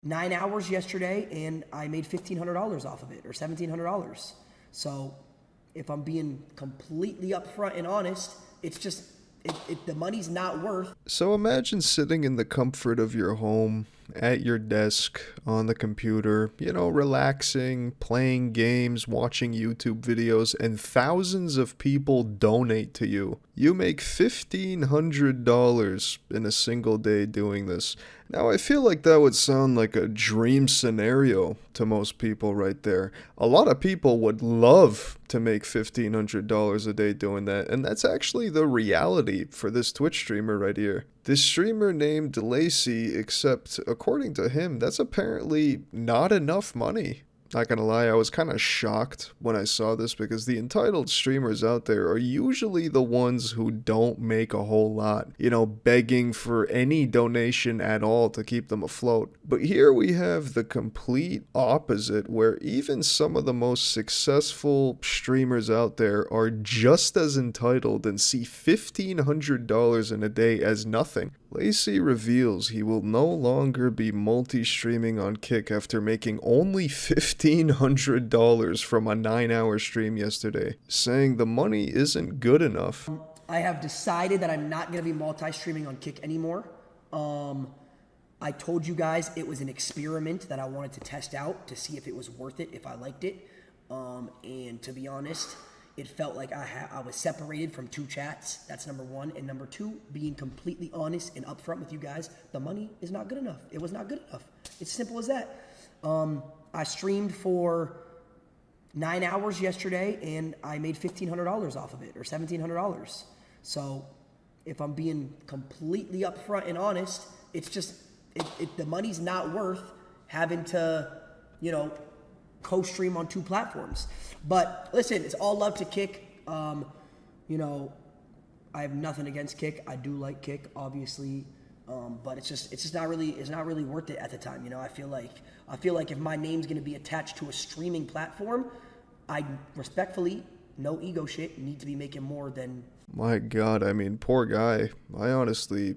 9 hours yesterday and I made $1,500 off of it, or $1,700. So if I'm being completely upfront and honest, it's just, the money's not worth. So imagine sitting in the comfort of your home, at your desk, on the computer, you know, relaxing, playing games, watching YouTube videos, and thousands of people donate to you. You make $1,500 in a single day doing this. Now, I feel like that would sound like a dream scenario to most people right there. A lot of people would love to make $1,500 a day doing that, and that's actually the reality for this Twitch streamer right here. This streamer named Lacey, except according to him, that's apparently not enough money. Not gonna lie, I was kind of shocked when I saw this because the entitled streamers out there are usually the ones who don't make a whole lot, you know, begging for any donation at all to keep them afloat. But here we have the complete opposite, where even some of the most successful streamers out there are just as entitled and see $1,500 in a day as nothing. Lacey reveals he will no longer be multi-streaming on Kick after making only $1,500 from a 9-hour stream yesterday, saying the money isn't good enough. I have decided that I'm not going to be multi-streaming on Kick anymore. I told you guys it was an experiment that I wanted to test out to see if it was worth it, if I liked it. And to be honest, it felt like I was separated from two chats. That's number one. And number two, being completely honest and upfront with you guys, the money is not good enough. It was not good enough. It's simple as that. I streamed for 9 hours yesterday and I made $1,500 off of it, or $1,700. So if I'm being completely upfront and honest, it's just, the money's not worth having to, you know, co-stream on two platforms. But listen, it's all love to Kick. You know, I have nothing against Kick. I do like Kick, obviously, but it's just not really worth it at the time. You know, I feel like if my name's gonna be attached to a streaming platform, I respectfully, no ego shit, need to be making more than. My God, I mean, poor guy. I honestly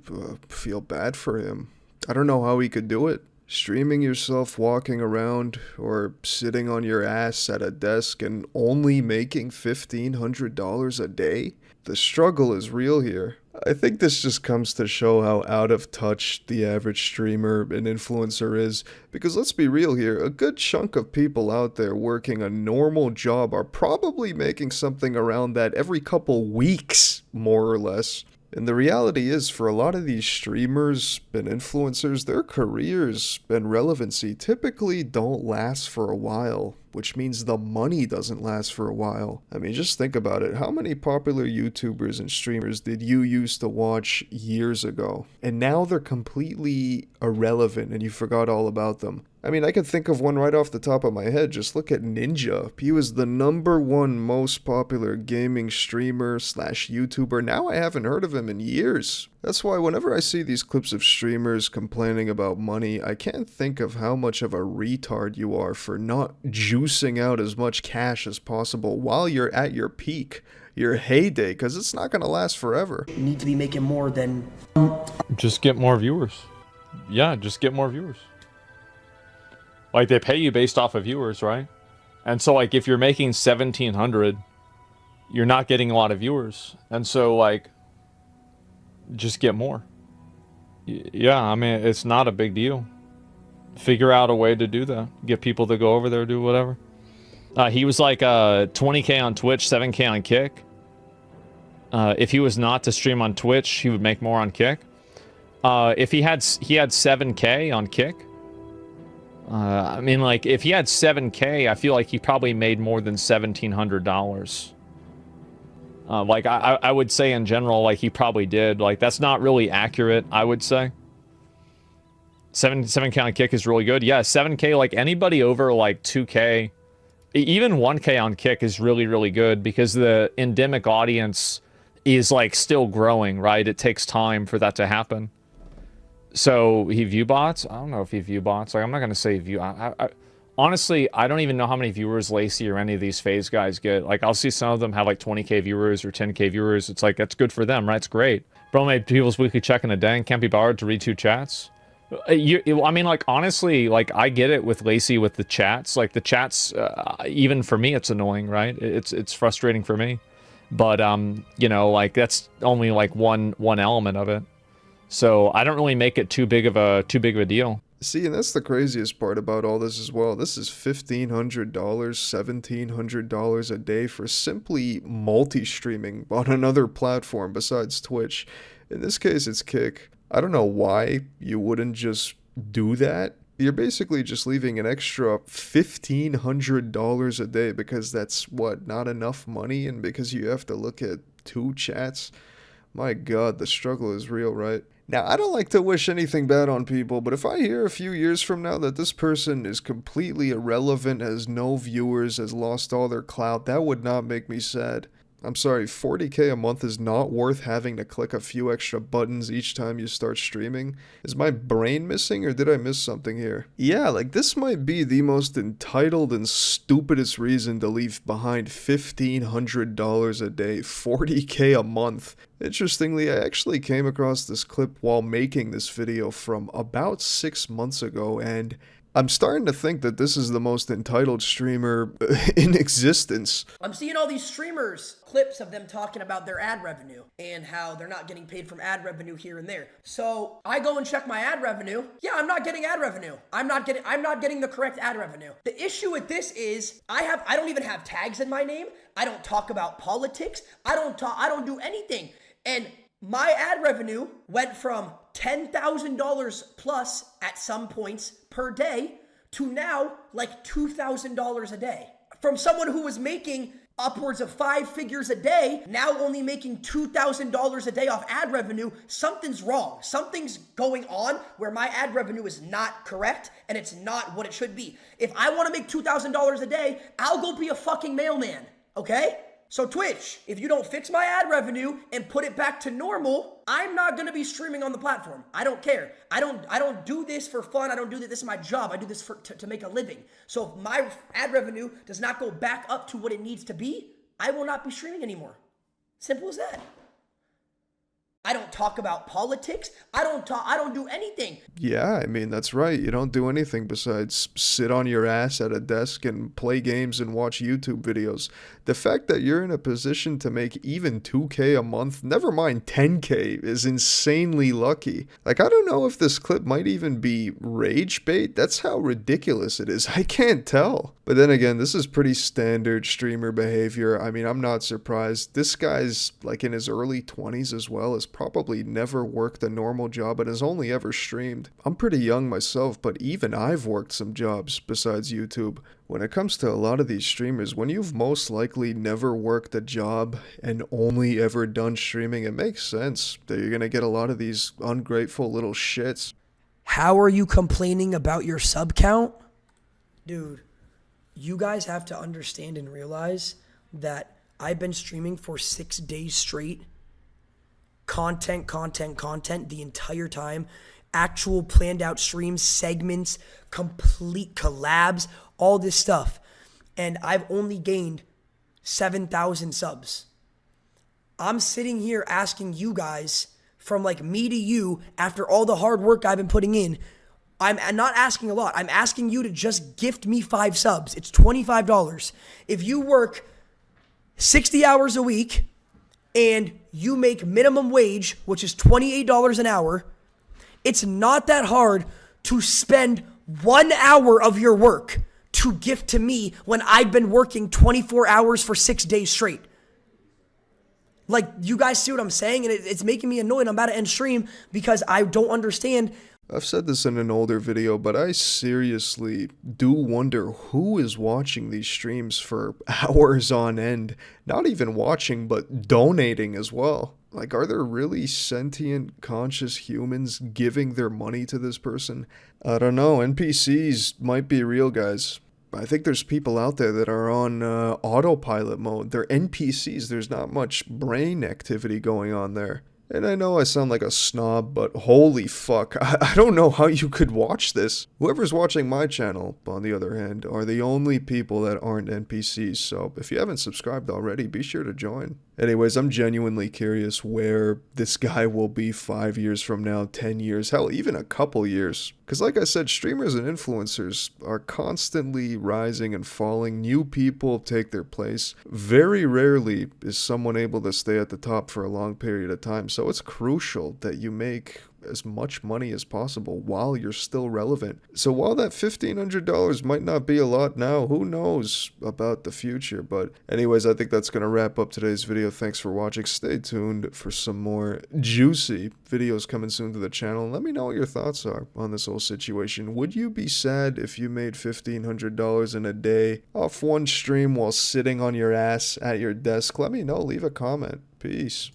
feel bad for him. I don't know how he could do it. Streaming yourself walking around or sitting on your ass at a desk and only making $1,500 a day? The struggle is real here. I think this just comes to show how out of touch the average streamer and influencer is, because let's be real here, a good chunk of people out there working a normal job are probably making something around that every couple weeks, more or less. And the reality is, for a lot of these streamers and influencers, their careers and relevancy typically don't last for a while, which means the money doesn't last for a while. I mean, just think about it. How many popular YouTubers and streamers did you used to watch years ago? And now they're completely irrelevant and you forgot all about them. I mean, I can think of one right off the top of my head. Just look at Ninja. He was the #1 most popular gaming streamer / YouTuber. Now I haven't heard of him in years. That's why whenever I see these clips of streamers complaining about money, I can't think of how much of a retard you are for not juicing out as much cash as possible while you're at your peak, your heyday, because it's not going to last forever. You need to be making more than. Just get more viewers. Yeah, just get more viewers. Like, they pay you based off of viewers, right? And so, like, if you're making 1,700, you're not getting a lot of viewers. And so, like, just get more. Yeah, I mean, it's not a big deal. Figure out a way to do that. Get people to go over there, do whatever. He was like 20K on Twitch, 7K on Kick. If he was not to stream on Twitch, he would make more on Kick. If he had 7K on Kick. I mean, like, if he had 7K, I feel like he probably made more than $1,700. Like, I would say in general, like, he probably did. Like, that's not really accurate, I would say. 7K on Kick is really good. Yeah, 7K, like, anybody over, like, 2K, even 1K on Kick is really, really good, because the endemic audience is, like, still growing, right? It takes time for that to happen. So, he view bots? I don't know if he view bots. Like, I'm not going to say view. Honestly, I don't even know how many viewers Lacey or any of these FaZe guys get. Like, I'll see some of them have, like, 20K viewers or 10K viewers. It's like, that's good for them, right? It's great. Bro made people's weekly check in a day and can't be bothered to read 2 chats. I mean, like, honestly, like, I get it with Lacey with the chats. Like, the chats, even for me, it's annoying, right? It's frustrating for me. But, you know, like, that's only, like, one element of it. So I don't really make it too big of a deal. See, and that's the craziest part about all this as well. This is $1,500, $1,700 a day for simply multi-streaming on another platform besides Twitch. In this case, it's Kick. I don't know why you wouldn't just do that. You're basically just leaving an extra $1,500 a day because that's what, not enough money, and because you have to look at 2 chats. My God, the struggle is real, right? Now, I don't like to wish anything bad on people, but if I hear a few years from now that this person is completely irrelevant, has no viewers, has lost all their clout, that would not make me sad. I'm sorry, 40k a month is not worth having to click a few extra buttons each time you start streaming? Is my brain missing, or did I miss something here? Yeah, like, this might be the most entitled and stupidest reason to leave behind $1,500 a day, 40k a month. Interestingly, I actually came across this clip while making this video from about 6 months ago, and I'm starting to think that this is the most entitled streamer in existence. I'm seeing all these streamers, clips of them talking about their ad revenue and how they're not getting paid from ad revenue here and there. So I go and check my ad revenue. Yeah, I'm not getting ad revenue. I'm not getting the correct ad revenue. The issue with this is I don't even have tags in my name. I don't talk about politics. I don't do anything. And my ad revenue went from $10,000 plus at some points per day to now like $2,000 a day. From someone who was making upwards of 5 figures a day, now only making $2,000 a day off ad revenue, something's wrong. Something's going on where my ad revenue is not correct and it's not what it should be. If I want to make $2,000 a day, I'll go be a fucking mailman, okay? So Twitch, if you don't fix my ad revenue and put it back to normal, I'm not going to be streaming on the platform. I don't care. I don't do this for fun. I don't do this. This is my job. I do this to make a living. So if my ad revenue does not go back up to what it needs to be, I will not be streaming anymore. Simple as that. I don't talk about politics. I don't do anything. Yeah, I mean, that's right. You don't do anything besides sit on your ass at a desk and play games and watch YouTube videos. The fact that you're in a position to make even 2k a month, never mind 10k, is insanely lucky. Like, I don't know if this clip might even be rage bait. That's how ridiculous it is. I can't tell. But then again, this is pretty standard streamer behavior. I mean, I'm not surprised. This guy's like in his early 20s as well, has probably never worked a normal job and has only ever streamed. I'm pretty young myself, but even I've worked some jobs besides YouTube. When it comes to a lot of these streamers, when you've most likely never worked a job and only ever done streaming, it makes sense that you're gonna get a lot of these ungrateful little shits. How are you complaining about your sub count? Dude, you guys have to understand and realize that I've been streaming for 6 days straight. Content the entire time. Actual planned out streams, segments, complete collabs, all this stuff. And I've only gained 7,000 subs. I'm sitting here asking you guys, from like me to you, after all the hard work I've been putting in, I'm not asking a lot. I'm asking you to just gift me 5 subs. It's $25. If you work 60 hours a week and you make minimum wage, which is $28 an hour, it's not that hard to spend 1 hour of your work to gift to me when I've been working 24 hours for 6 days straight. Like, you guys see what I'm saying? And it's making me annoyed. I'm about to end stream because I don't understand. I've said this in an older video, but I seriously do wonder who is watching these streams for hours on end. Not even watching, but donating as well. Like, are there really sentient, conscious humans giving their money to this person? I don't know. NPCs might be real, guys. I think there's people out there that are on autopilot mode. They're NPCs. There's not much brain activity going on there. And I know I sound like a snob, but holy fuck, I don't know how you could watch this. Whoever's watching my channel, on the other hand, are the only people that aren't NPCs, so if you haven't subscribed already, be sure to join. Anyways, I'm genuinely curious where this guy will be 5 years from now, 10 years, hell, even a couple years. Because like I said, streamers and influencers are constantly rising and falling. New people take their place. Very rarely is someone able to stay at the top for a long period of time. So it's crucial that you make as much money as possible while you're still relevant. So while that $1,500 might not be a lot now, who knows about the future? But anyways, I think that's going to wrap up today's video. Thanks for watching. Stay tuned for some more juicy videos coming soon to the channel. Let me know what your thoughts are on this whole situation. Would you be sad if you made $1,500 in a day off one stream while sitting on your ass at your desk? Let me know. Leave a comment. Peace.